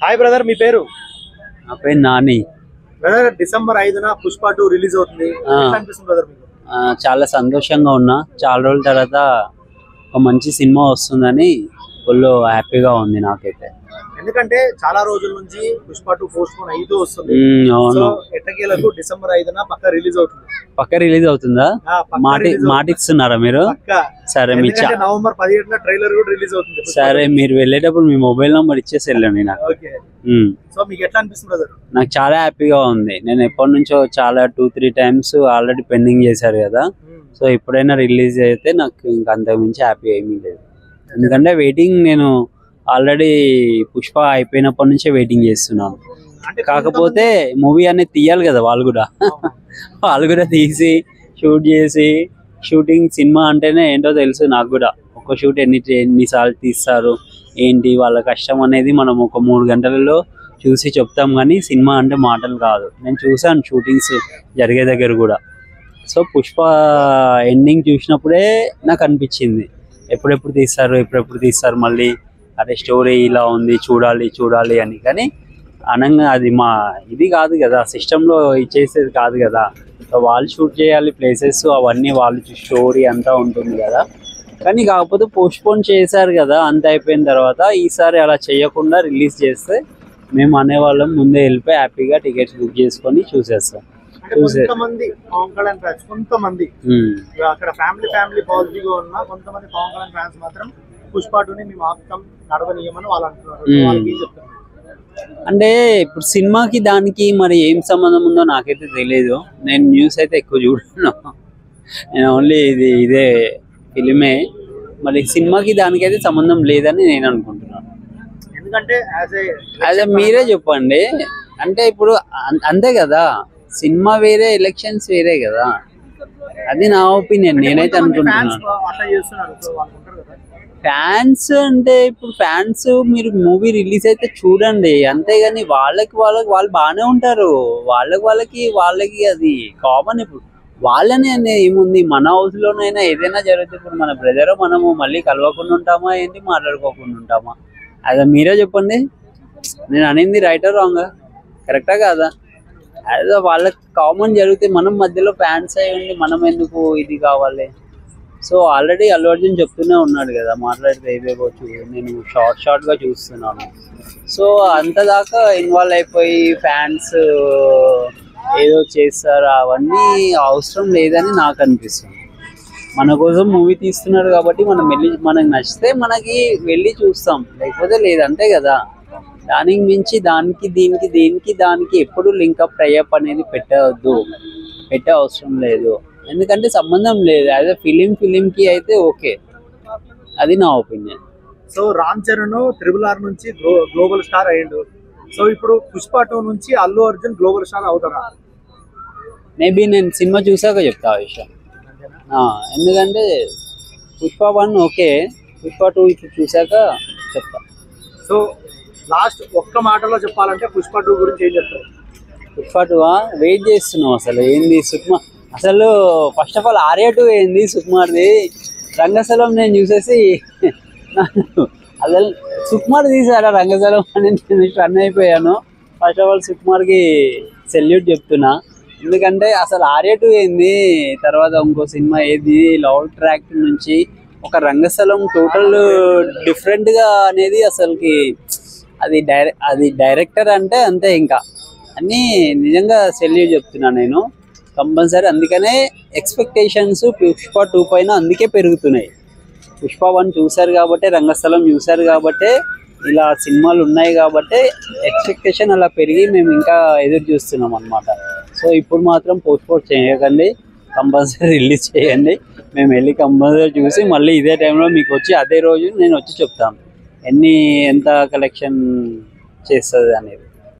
Hi brother, మీ పేరు? నా పేరు నాని. బ్రదర్, డిసెంబర్ 5న పుష్ప 2 రిలీజ్ అవుతుంది. ఎట్లా అనిపిస్తుంది బ్రదర్ మీకు? చాలా సంతోషంగా ఉన్నా. చాలా రోజుల తర్వాత ఒక మంచి సినిమా వస్తుందని ఫుల్ హ్యాపీగా ఉంది నాకైతే. ఎందుకంటే చాలా రోజుల నుంచి పుష్ప 2 పోస్ట్ పోన్ అవుతూ వస్తుంది. సో ఎట్టకేలకు డిసెంబర్ 5న పక్కా రిలీజ్ అవుతుంది. పక్కా రిలీజ్ అవుతుందా? మాట ఇస్తున్నారా మీరు? సరే, మీ నవంబర్ 17న ట్రైలర్ కూడా రిలీజ్ అవుతుంది. సరే, మీరు వెళ్ళేటప్పుడు మీ మొబైల్ నంబర్ ఇచ్చేసి వెళ్ళండి నాకు. సో మీకు ఎట్లా అనిపిస్తుంది బ్రదర్? నాకు చాలా హ్యాపీగా ఉంది. నేను ఎప్పటి నుంచో చాలా 2-3 టైమ్స్ ఆల్రెడీ పెండింగ్ చేశారు కదా. సో ఎప్పుడైనా రిలీజ్ అయితే నాకు ఇంకా అంతకు మించి హ్యాపీ ఏమీ లేదు. ఎందుకంటే వెయిటింగ్, నేను ఆల్రెడీ పుష్ప అయిపోయినప్పటి నుంచే వెయిటింగ్ చేస్తున్నాను. కాకపోతే మూవీ అనేది తీయాలి కదా వాళ్ళు కూడా తీసి షూట్ చేసి, షూటింగ్ సినిమా అంటేనే ఏంటో తెలుసు నాకు కూడా. ఒక షూట్ ఎన్నిసార్లు తీస్తారు ఏంటి వాళ్ళ కష్టం అనేది మనం ఒక 3 గంటలలో చూసి చెప్తాం. కానీ సినిమా అంటే మాటలు కాదు. నేను చూసాను షూటింగ్స్ జరిగే దగ్గర కూడా. సో పుష్ప ఎండింగ్ చూసినప్పుడే నాకు అనిపించింది ఎప్పుడెప్పుడు తీస్తారు మళ్ళీ, అదే స్టోరీ ఇలా ఉంది, చూడాలి అని. కానీ అనంగా అది మా ఇది కాదు కదా, సిస్టంలో ఇచ్చేసేది కాదు కదా. సో వాళ్ళు షూట్ చేయాలి, ప్లేసెస్ అవన్నీ వాళ్ళు స్టోరీ అంతా ఉంటుంది కదా. కానీ కాకపోతే పోస్ట్పోన్ చేశారు కదా. అంత అయిపోయిన తర్వాత ఈసారి అలా చేయకుండా రిలీజ్ చేస్తే మేము అనేవాళ్ళం ముందే వెళ్ళిపోయి హ్యాపీగా టికెట్స్ బుక్ చేసుకొని చూసేస్తాం. కొంతమంది పవన్ కళ్యాణ్ ఫ్యాన్స్, కొంతమంది అక్కడ ఫ్యామిలీ పాజిటివ్ గా ఉన్నా, కొంతమంది పవన్ కళ్యాణ్ ఫ్యాన్స్ మాత్రం పుష్ప 2ని మేము ఆపుతాం, నడవనీయమని వాళ్ళు అంటున్నారు. అంటే ఇప్పుడు సినిమాకి దానికి మరి ఏం సంబంధం ఉందో నాకైతే తెలియదు. నేను న్యూస్ అయితే ఎక్కువ చూడను. నేను ఓన్లీ ఇదే ఫిలిమే. మరి సినిమాకి దానికైతే సంబంధం లేదని నేను అనుకుంటున్నాను. ఎందుకంటే అదే మీరే చెప్పండి. అంటే ఇప్పుడు అంతే కదా, సినిమా వేరే, ఎలక్షన్స్ వేరే కదా. అది నా ఒపీనియన్, నేనైతే అనుకుంటున్నాను. ఫ్యాన్స్ అంటే ఇప్పుడు ఫ్యాన్స్ మీరు మూవీ రిలీజ్ అయితే చూడండి, అంతేగాని వాళ్ళు బాగానే ఉంటారు. వాళ్ళకి అది కామన్. ఇప్పుడు వాళ్ళని అనేది ఏముంది, మన హౌస్ లోనైనా ఏదైనా జరిగితే ఇప్పుడు మన బ్రదర్ మనము మళ్ళీ కలవకుండా ఉంటామా ఏంటి, మాట్లాడుకోకుండా ఉంటామా? అదే మీరే చెప్పండి. నేను అనేది రైటా రాంగా, కరెక్టా కాదా? అదే వాళ్ళకి కామన్ జరిగితే మనం మధ్యలో ఫ్యాన్స్ అయ్యండి, మనం ఎందుకు ఇది కావాలి? సో ఆల్రెడీ అల్లు అర్జున్ చెప్తూనే ఉన్నాడు కదా, మాట్లాడితే ఏవేవో నేను షార్ట్ గా చూస్తున్నాను. సో అంతదాకా ఇన్వాల్వ్ అయిపోయి ఫ్యాన్స్ ఏదో చేస్తారు, అవన్నీ అవసరం లేదని నాకు అనిపిస్తుంది. మన కోసం మూవీ తీస్తున్నాడు కాబట్టి మనకు నచ్చితే మనకి వెళ్ళి చూస్తాం, లేకపోతే లేదంటే కదా. దానికి మించి దానికి ఎప్పుడు లింకప్ టైఅప్ అనేది పెట్టే అవసరం లేదు. ఎందుకంటే సంబంధం లేదు. అదే ఫిలిం కి అయితే ఓకే, అది నా opinion. So Ram Charan RRR నుంచి గ్లోబల్ స్టార్ అయ్యిండు. సో ఇప్పుడు పుష్ప 2 నుంచి అల్లు అర్జున్ గ్లోబల్ స్టార్ అవుతాడా? మేబీ నేను సినిమా చూసాక చెప్తా ఆ విషయం. ఎందుకంటే పుష్ప 1 ఓకే, పుష్ప 2 ఇప్పుడు చూసాక చెప్తా. సో లాస్ట్ ఒక్క మాటలో చెప్పాలంటే పుష్ప 2 గురించి ఏం చెప్తారు? పుష్ప 2 వెయిట్ చేస్తున్నాం. అసలు ఏంది సుకుమార్, అసలు ఫస్ట్ ఆఫ్ ఆల్ ఆర్య 2 ఏంది సుకుమార్ది. రంగస్థలం నేను చూసేసి అసలు సుకుమార్ తీసారా రంగస్థలం అని నేను స్టన్ అయిపోయాను. ఫస్ట్ ఆఫ్ ఆల్ సుకుమార్కి సెల్యూట్ చెప్తున్నా. ఎందుకంటే అసలు ఆర్య 2 ఏంది, తర్వాత ఇంకో సినిమా ఏది, లవ్ ట్రాక్ నుంచి ఒక రంగస్థలం టోటల్ డిఫరెంట్గా అనేది అసలుకి అది డైరెక్టర్ అంటే అంతే. ఇంకా అన్నీ నిజంగా సెల్యూట్ చెప్తున్నా నేను కంపల్సరీ. అందుకనే ఎక్స్పెక్టేషన్స్ పుష్ప 2 పైన అందుకే పెరుగుతున్నాయి. పుష్ప 1 చూశారు కాబట్టి, రంగస్థలం చూశారు కాబట్టి, ఇలా సినిమాలు ఉన్నాయి కాబట్టి ఎక్స్పెక్టేషన్ అలా పెరిగి మేము ఇంకా ఎదురు చూస్తున్నాం అన్నమాట. సో ఇప్పుడు మాత్రం పోస్ట్పోన్ చేయకండి, కంపల్సరీ రిలీజ్ చేయండి. మేము వెళ్ళి కంపల్సరీ చూసి మళ్ళీ ఇదే టైంలో మీకు వచ్చి అదే రోజు నేను వచ్చి చెప్తాను ఎంత కలెక్షన్ చేస్తుంది అనేది.